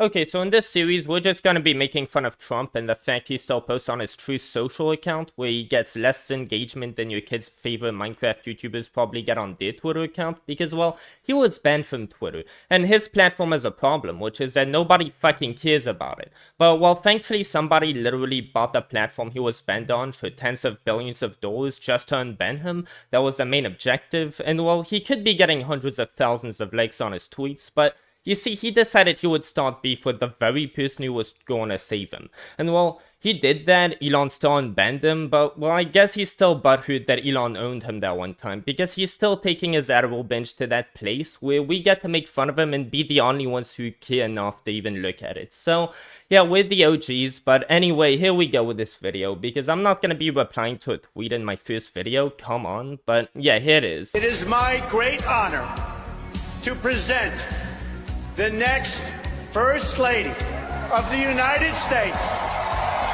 Okay, so in this series, we're just gonna be making fun of Trump and the fact he still posts on his Truth Social account, where he gets less engagement than your kid's favorite Minecraft YouTubers probably get on their Twitter account, because, well, he was banned from Twitter, and his platform has a problem, which is that nobody fucking cares about it. But, well, thankfully somebody literally bought the platform he was banned on for tens of billions of dollars just to unban him. That was the main objective, and, well, he could be getting hundreds of thousands of likes on his tweets, but you see, he decided he would start beef with the very person who was going to save him. And well, he did that, Elon still unbanned him, but well, I guess he's still butthurt that Elon owned him that one time, because he's still taking his edible binge to that place where we get to make fun of him and be the only ones who care enough to even look at it. So, yeah, we're the OGs, but anyway, here we go with this video, because I'm not going to be replying to a tweet in my first video, come on, but yeah, here it is. It is my great honor to present the next First Lady of the United States,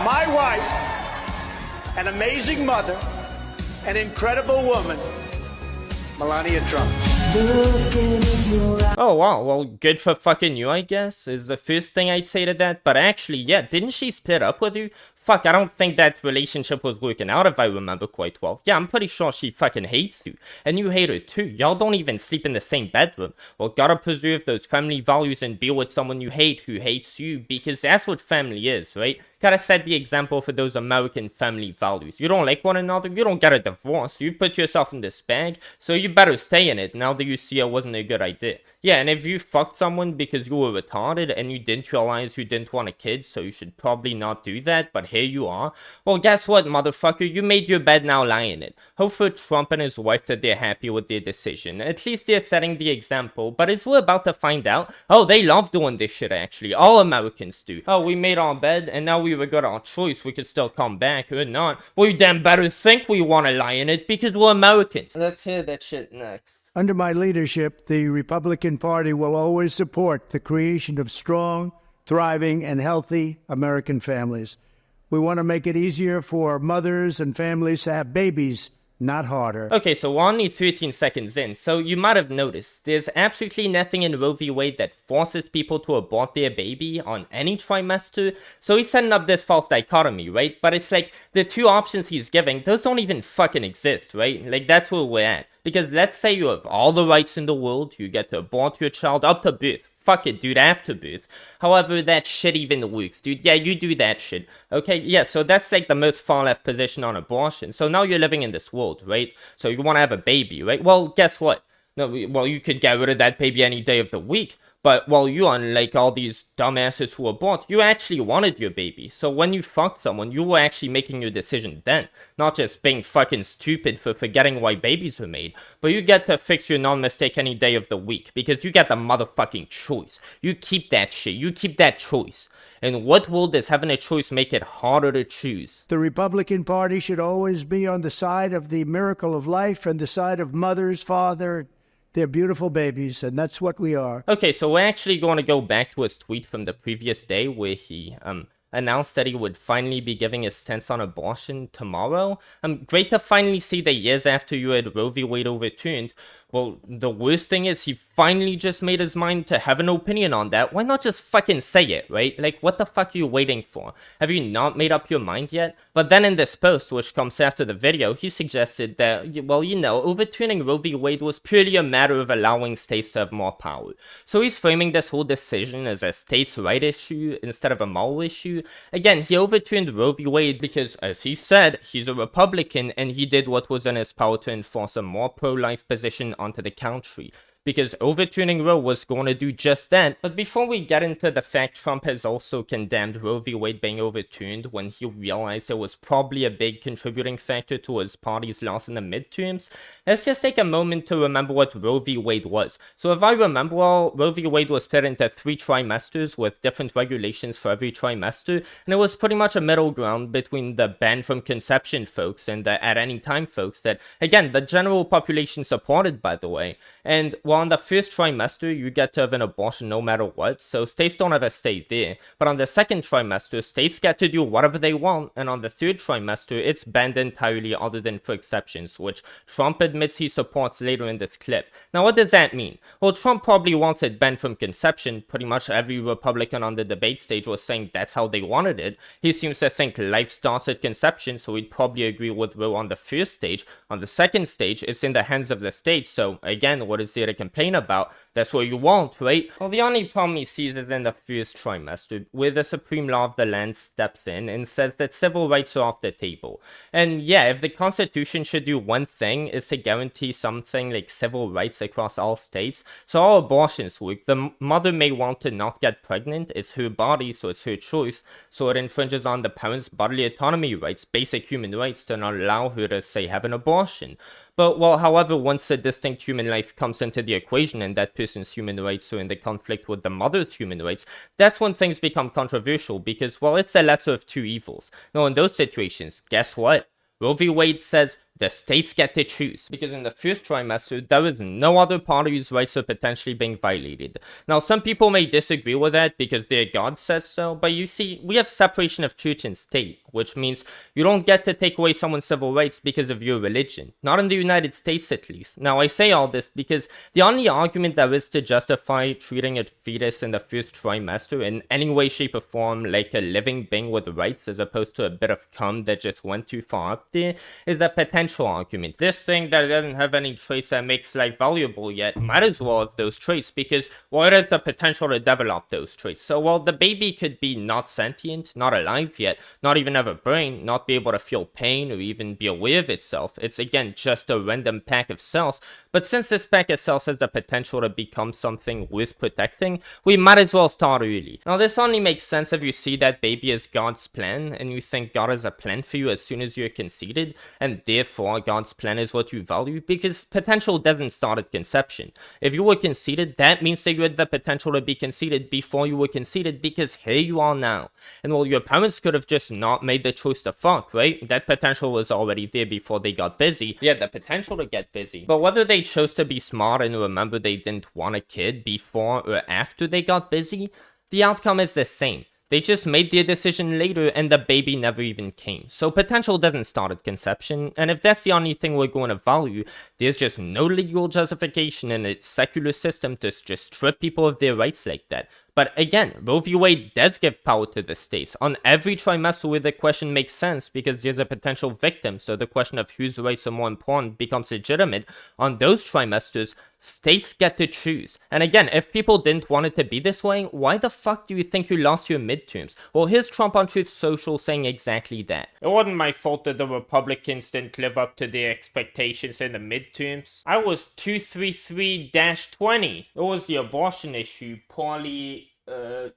my wife, an amazing mother, an incredible woman, Melania Trump. Oh wow, well good for fucking you, I guess, is the first thing I'd say to that, but actually, yeah, didn't she split up with you? Fuck, I don't think that relationship was working out if I remember quite well. Yeah, I'm pretty sure she fucking hates you, and you hate her too. Y'all don't even sleep in the same bedroom. Well, gotta preserve those family values and be with someone you hate who hates you, because that's what family is, right? Gotta set the example for those American family values. You don't like one another, you don't get a divorce, you put yourself in this bag, so you better stay in it now that you see it wasn't a good idea. Yeah, and if you fucked someone because you were retarded and you didn't realize you didn't want a kid, so you should probably not do that, but here you are. Well, guess what, motherfucker? You made your bed, now lie in it. Hope for Trump and his wife that they're happy with their decision. At least they're setting the example, but as we're about to find out, oh, they love doing this shit actually. All Americans do. Oh, we made our bed, and now we regret our choice. We could still come back, or not. Well, you damn better think we want to lie in it, because we're Americans. Let's hear that shit next. Under my leadership, the Republican Party will always support the creation of strong, thriving, and healthy American families. We want to make it easier for mothers and families to have babies, not harder. Okay, so we're only 13 seconds in, so you might have noticed, there's absolutely nothing in Roe v. Wade that forces people to abort their baby on any trimester, so he's setting up this false dichotomy, right? But it's like, the two options he's giving, those don't even fucking exist, right? Like, that's where we're at. Because let's say you have all the rights in the world, you get to abort your child up to birth. Fuck it, dude, after birth. However, that shit even works, dude. Yeah, you do that shit. Okay, yeah, so that's like the most far-left position on abortion. So now you're living in this world, right? So you want to have a baby, right? Well, guess what? No, well, you could get rid of that baby any day of the week. But, well, you, unlike all these dumbasses who abort, you actually wanted your baby. So when you fucked someone, you were actually making your decision then. Not just being fucking stupid for forgetting why babies were made. But you get to fix your non-mistake any day of the week. Because you get the motherfucking choice. You keep that shit. You keep that choice. In what world does having a choice make it harder to choose? The Republican Party should always be on the side of the miracle of life and the side of mothers, father, they're beautiful babies, and that's what we are. Okay, so we're actually going to go back to his tweet from the previous day where he announced that he would finally be giving his stance on abortion tomorrow. Great to finally see that years after you had Roe v. Wade overturned. Well, the worst thing is he finally just made his mind to have an opinion on that. Why not just fucking say it, right? Like, what the fuck are you waiting for? Have you not made up your mind yet? But then in this post, which comes after the video, he suggested that, well, you know, overturning Roe v. Wade was purely a matter of allowing states to have more power. So he's framing this whole decision as a states' right issue instead of a moral issue. Again, he overturned Roe v. Wade because, as he said, he's a Republican and he did what was in his power to enforce a more pro-life position onto the country, because overturning Roe was going to do just that. But before we get into the fact Trump has also condemned Roe v. Wade being overturned when he realized it was probably a big contributing factor to his party's loss in the midterms, let's just take a moment to remember what Roe v. Wade was. So if I remember well, Roe v. Wade was split into 3 trimesters with different regulations for every trimester, and it was pretty much a middle ground between the ban from conception folks and the at any time folks that, again, the general population supported, by the way. And, well, well, on the first trimester, you get to have an abortion no matter what, so states don't have a say there. But on the second trimester, states get to do whatever they want, and on the third trimester, it's banned entirely other than for exceptions, which Trump admits he supports later in this clip. Now, what does that mean? Well, Trump probably wants it banned from conception. Pretty much every Republican on the debate stage was saying that's how they wanted it. He seems to think life starts at conception, so he'd probably agree with Will on the first stage. On the second stage, it's in the hands of the state, so again, what is there to complain about? That's what you want, right? Well, the only problem he sees is in the first trimester, where the supreme law of the land steps in and says that civil rights are off the table. And yeah, if the Constitution should do one thing, is to guarantee something like civil rights across all states, so how abortions work, the mother may want to not get pregnant, it's her body, so it's her choice, so it infringes on the parent's bodily autonomy rights, basic human rights, to not allow her to, say, have an abortion. But, well, however, once a distinct human life comes into the equation and that person's human rights are in the conflict with the mother's human rights, that's when things become controversial because, well, it's the lesser of two evils. Now, in those situations, guess what? Roe v. Wade says the states get to choose, because in the first trimester, there is no other party whose rights are potentially being violated. Now, some people may disagree with that because their God says so, but you see, we have separation of church and state, which means you don't get to take away someone's civil rights because of your religion. Not in the United States, at least. Now, I say all this because the only argument there is to justify treating a fetus in the first trimester in any way, shape, or form like a living being with rights as opposed to a bit of cum that just went too far up there is a potential argument. This thing that doesn't have any traits that makes life valuable yet might as well have those traits because, well, it has the potential to develop those traits. So, well, the baby could be not sentient, not alive yet, not even have a brain, not be able to feel pain or even be aware of itself. It's, again, just a random pack of cells. But since this pack of cells has the potential to become something worth protecting, we might as well start early. Now, this only makes sense if you see that baby as God's plan and you think God has a plan for you as soon as you're conceived, and therefore God's plan is what you value, because potential doesn't start at conception. If you were conceited, that means that you had the potential to be conceited before you were conceited, because here you are now. And well, your parents could have just not made the choice to fuck, right? That potential was already there before they got busy. They had the potential to get busy. But whether they chose to be smart and remember they didn't want a kid before or after they got busy, the outcome is the same. They just made their decision later and the baby never even came. So potential doesn't start at conception, and if that's the only thing we're going to value, there's just no legal justification in a secular system to just strip people of their rights like that. But again, Roe v. Wade does give power to the states on every trimester where the question makes sense because there's a potential victim, so the question of whose rights are more important becomes legitimate. On those trimesters, states get to choose. And again, if people didn't want it to be this way, why the fuck do you think you lost your midterms? Well, here's Trump on Truth Social saying exactly that. It wasn't my fault that the Republicans didn't live up to their expectations in the midterms. I was 233-20. It was the abortion issue poorly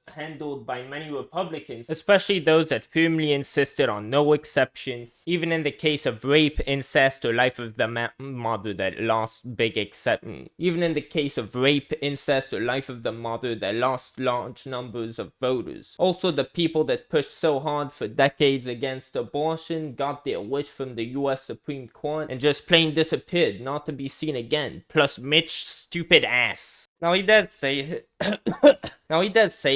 handled by many Republicans, especially those that firmly insisted on no exceptions. Even in the case of rape, incest, or life of the mother that lost big exception. Even in the case of rape, incest, or life of the mother that lost large numbers of voters. Also, the people that pushed so hard for decades against abortion got their wish from the US Supreme Court and just plain disappeared, not to be seen again. Plus Mitch's stupid ass. Now he does say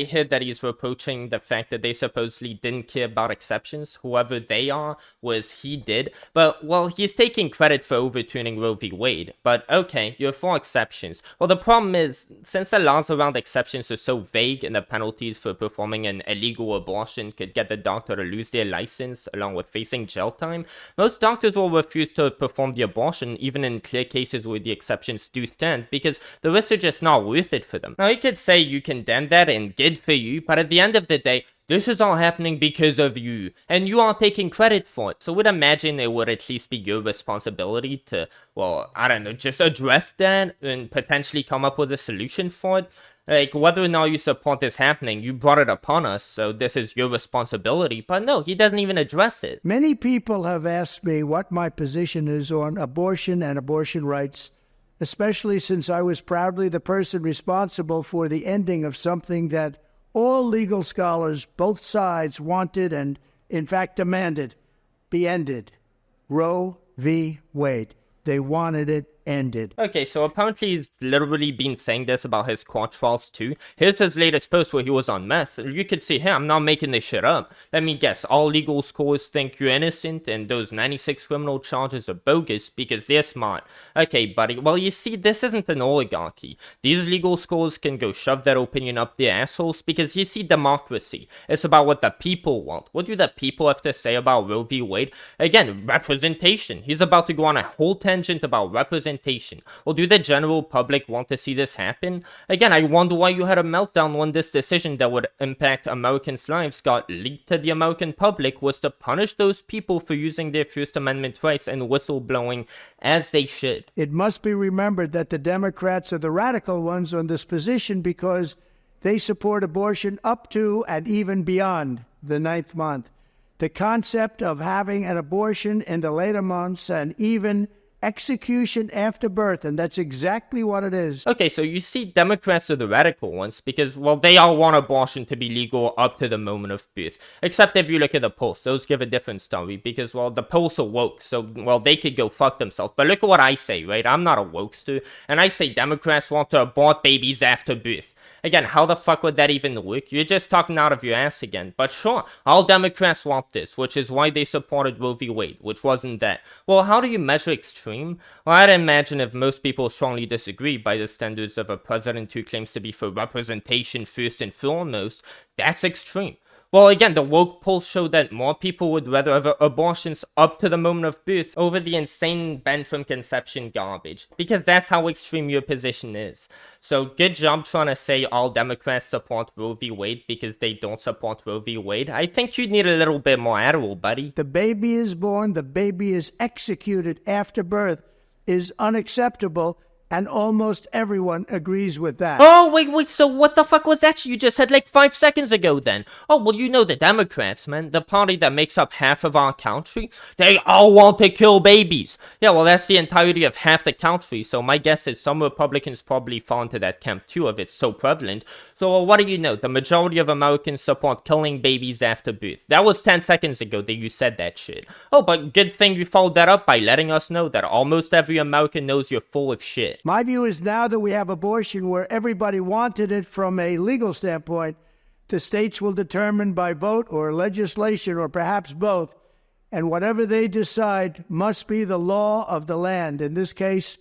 here that he's reproaching the fact that they supposedly didn't care about exceptions, whoever they are, whereas he did. But, well, he's taking credit for overturning Roe v. Wade. But, okay, you're for exceptions. Well, the problem is, since the laws around exceptions are so vague and the penalties for performing an illegal abortion could get the doctor to lose their license along with facing jail time, most doctors will refuse to perform the abortion even in clear cases where the exceptions do stand because the risks are just not worth it for them. Now, you could say you condemn that and good for you, but at the end of the day, this is all happening because of you, and you are taking credit for it. So we'd imagine it would at least be your responsibility to, well, I don't know, just address that and potentially come up with a solution for it. Like, whether or not you support this happening, you brought it upon us, so this is your responsibility. But no, he doesn't even address it. Many people have asked me what my position is on abortion and abortion rights, especially since I was proudly the person responsible for the ending of something that all legal scholars, both sides, wanted and, in fact, demanded be ended. Roe v. Wade. They wanted it ended. Okay, so apparently he's literally been saying this about his court trials too. Here's his latest post where he was on meth. You could see here, I'm not making this shit up. Let me guess, all legal scholars think you're innocent and those 96 criminal charges are bogus because they're smart. Okay, buddy, well you see, this isn't an oligarchy. These legal scholars can go shove their opinion up their assholes because you see, democracy. It's about what the people want. What do the people have to say about Roe v. Wade? Again, representation. He's about to go on a whole tangent about representation. Well, do the general public want to see this happen? Again, I wonder why you had a meltdown when this decision that would impact Americans' lives got leaked to the American public was to punish those people for using their First Amendment rights and whistleblowing as they should. It must be remembered that the Democrats are the radical ones on this position because they support abortion up to and even beyond the 9th month. The concept of having an abortion in the later months and even execution after birth, and that's exactly what it is. Okay, so you see, Democrats are the radical ones because, well, they all want abortion to be legal up to the moment of birth. Except if you look at the polls, those give a different story because, well, the polls are woke, so, well, they could go fuck themselves. But look at what I say, right? I'm not a wokester, and I say Democrats want to abort babies after birth. Again, how the fuck would that even work? You're just talking out of your ass again. But sure, all Democrats want this, which is why they supported Roe v. Wade, which wasn't that. Well, how do you measure extreme? Well, I'd imagine if most people strongly disagree by the standards of a president who claims to be for representation first and foremost, that's extreme. Well, again, the woke polls show that more people would rather have abortions up to the moment of birth over the insane ban from conception garbage, because that's how extreme your position is. So, good job trying to say all Democrats support Roe v. Wade because they don't support Roe v. Wade. I think you need a little bit more Adderall, buddy. The baby is born, the baby is executed after birth is unacceptable, and almost everyone agrees with that. Oh, wait, so what the fuck was that you just said like 5 seconds ago then? Oh, well, you know the Democrats, man, the party that makes up half of our country, they all want to kill babies. Yeah, well, that's the entirety of half the country, so my guess is some Republicans probably fall into that camp too if it's so prevalent. So, what do you know? The majority of Americans support killing babies after birth. That was 10 seconds ago that you said that shit. Oh, but good thing you followed that up by letting us know that almost every American knows you're full of shit. My view is now that we have abortion where everybody wanted it from a legal standpoint, the states will determine by vote or legislation or perhaps both, and whatever they decide must be the law of the land. In this case,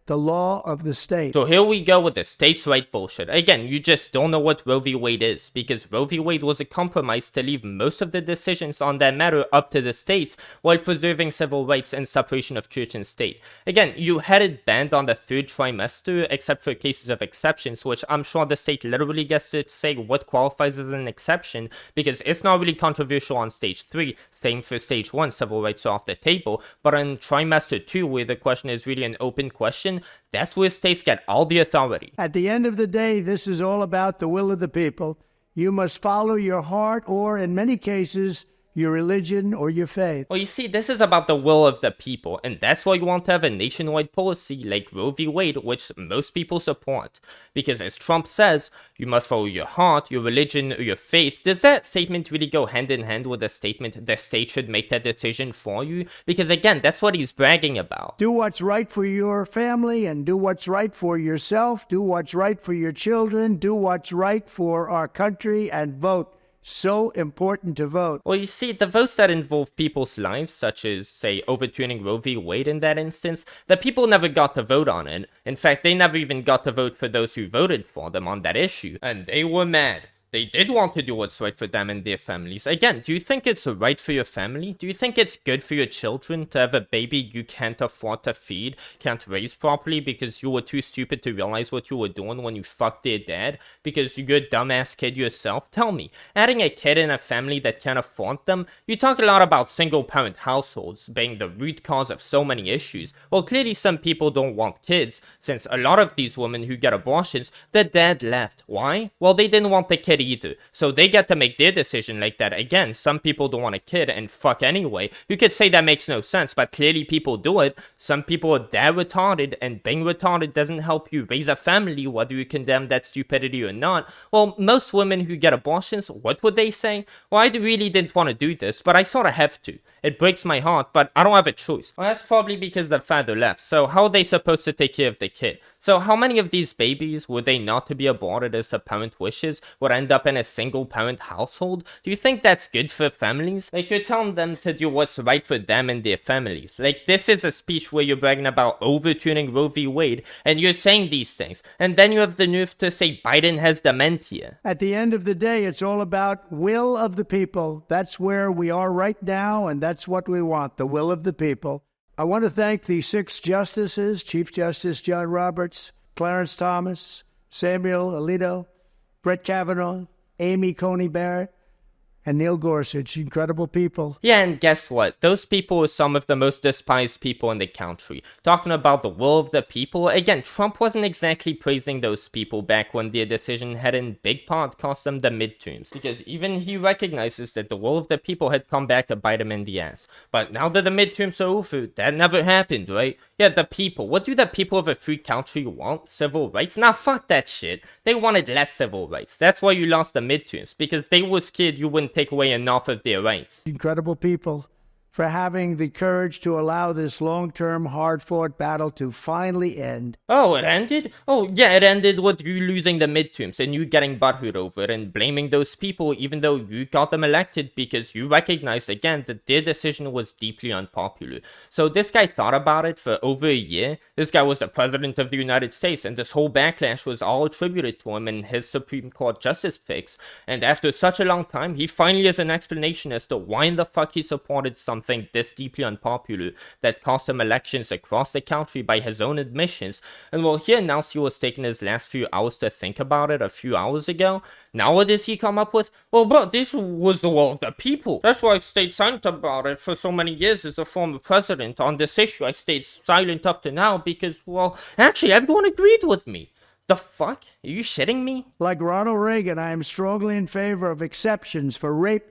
the law of the state. So here we go with the states' right bullshit. Again, you just don't know what Roe v. Wade is, because Roe v. Wade was a compromise to leave most of the decisions on that matter up to the states while preserving civil rights and separation of church and state. Again, you had it banned on the 3rd trimester, except for cases of exceptions, which I'm sure the state literally gets to say what qualifies as an exception, because it's not really controversial on stage 3, same for stage 1, civil rights are off the table, but on trimester 2, where the question is really an open question, that's where states get all the authority. At the end of the day, this is all about the will of the people. You must follow your heart or, in many cases, your religion or your faith. Well, you see, this is about the will of the people, and that's why you want to have a nationwide policy like Roe v. Wade, which most people support. Because as Trump says, you must follow your heart, your religion, or your faith. Does that statement really go hand in hand with the statement the state should make that decision for you? Because again, that's what he's bragging about. Do what's right for your family and do what's right for yourself. Do what's right for your children. Do what's right for our country and vote. So important to vote. Well, you see, the votes that involve people's lives, such as, say, overturning Roe v. Wade in that instance, the people never got to vote on it. In fact, they never even got to vote for those who voted for them on that issue. And they were mad. They did want to do what's right for them and their families. Again, do you think it's right for your family? Do you think it's good for your children to have a baby you can't afford to feed, can't raise properly because you were too stupid to realize what you were doing when you fucked their dad? Because you're a dumbass kid yourself? Tell me, adding a kid in a family that can't afford them? You talk a lot about single-parent households being the root cause of so many issues. Well, clearly some people don't want kids, since a lot of these women who get abortions, their dad left. Why? Well, they didn't want the kid kid either. So they get to make their decision like that. Again, some people don't want a kid and fuck anyway. You could say that makes no sense, but clearly people do it. Some people are that retarded, and being retarded doesn't help you raise a family, whether you condemn that stupidity or not. Well, most women who get abortions, what would they say? Well, I really didn't want to do this, but I sort of have to. It breaks my heart, but I don't have a choice. Well, that's probably because the father left. So how are they supposed to take care of the kid? So how many of these babies, were they not to be aborted as the parent wishes, would end up in a single parent household? Do you think that's good for families? Like, you're telling them to do what's right for them and their families. Like, this is a speech where you're bragging about overturning Roe v. Wade, and you're saying these things. And then you have the nerve to say Biden has dementia. At the end of the day, it's all about will of the people. That's where we are right now, and that's what we want, the will of the people. I want to thank the 6 justices, Chief Justice John Roberts, Clarence Thomas, Samuel Alito, Brett Kavanaugh, Amy Coney Barrett, and Neil Gorsuch. Incredible people. Yeah, and guess what? Those people are some of the most despised people in the country. Talking about the will of the people, again, Trump wasn't exactly praising those people back when their decision had in big part cost them the midterms, because even he recognizes that the will of the people had come back to bite him in the ass. But now that the midterms are over, that never happened, right? Yeah, the people. What do the people of a free country want? Civil rights? Nah, fuck that shit. They wanted less civil rights. That's why you lost the midterms, because they were scared you wouldn't take away enough of their rights. Incredible people for having the courage to allow this long-term, hard-fought battle to finally end. Oh, it ended? Oh, yeah, it ended with you losing the midterms and you getting butthurt over it and blaming those people even though you got them elected because you recognized again that their decision was deeply unpopular. So this guy thought about it for over a year. This guy was the president of the United States, and this whole backlash was all attributed to him and his Supreme Court justice picks. And after such a long time, he finally has an explanation as to why in the fuck he supported something this deeply unpopular that cost him elections across the country by his own admissions. And well, he announced he was taking his last few hours to think about it a few hours ago. Now what does he come up with? Well, bro, this was the will of the people. That's why I stayed silent about it for so many years as a former president. On this issue, I stayed silent up to now because, well, actually everyone agreed with me. The fuck? Are you shitting me? Like Ronald Reagan, I am strongly in favor of exceptions for rape,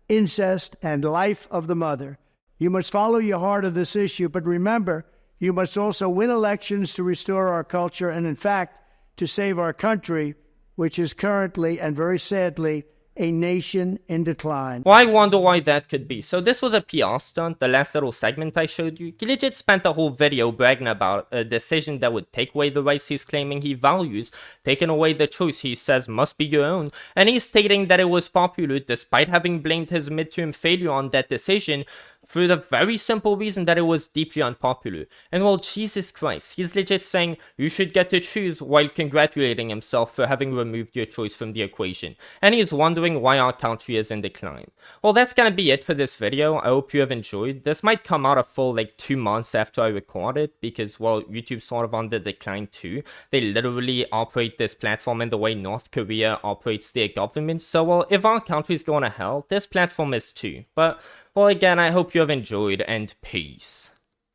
incest, and life of the mother. You must follow your heart on this issue, but remember, you must also win elections to restore our culture and, in fact, to save our country, which is currently, and very sadly, a nation in decline. Well, I wonder why that could be. So this was a PR stunt, the last little segment I showed you. He legit spent a whole video bragging about a decision that would take away the rights he's claiming he values, taking away the choice he says must be your own, and he's stating that it was popular despite having blamed his midterm failure on that decision for the very simple reason that it was deeply unpopular. And well, Jesus Christ, he's legit saying you should get to choose while congratulating himself for having removed your choice from the equation. And he's wondering why our country is in decline. Well, that's gonna be it for this video. I hope you have enjoyed. This might come out a full 2 months after I record it because, well, YouTube's sort of on the decline too. They literally operate this platform in the way North Korea operates their government. So, well, if our country's going to hell, this platform is too. But, well, again, I hope you have enjoyed, and peace.